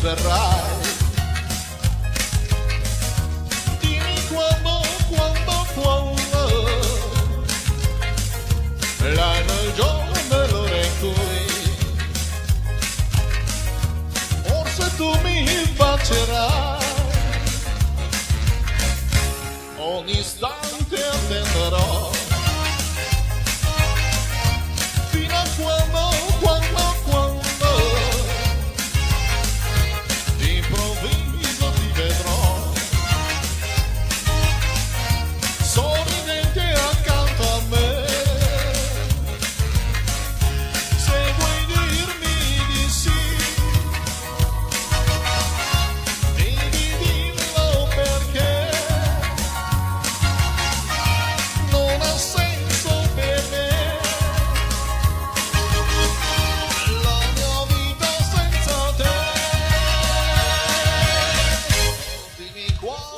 verrai. Dimmi quando l'anno, il giorno e l'ora in cui forse tu mi bacerai. Ogni istante attenderò fino a quando d'improvviso ti vedrò sorridente accanto a me. Se vuoi dirmi di sì, devi dirlo perché non ha senso per me la mia vita senza te. Dimmi qua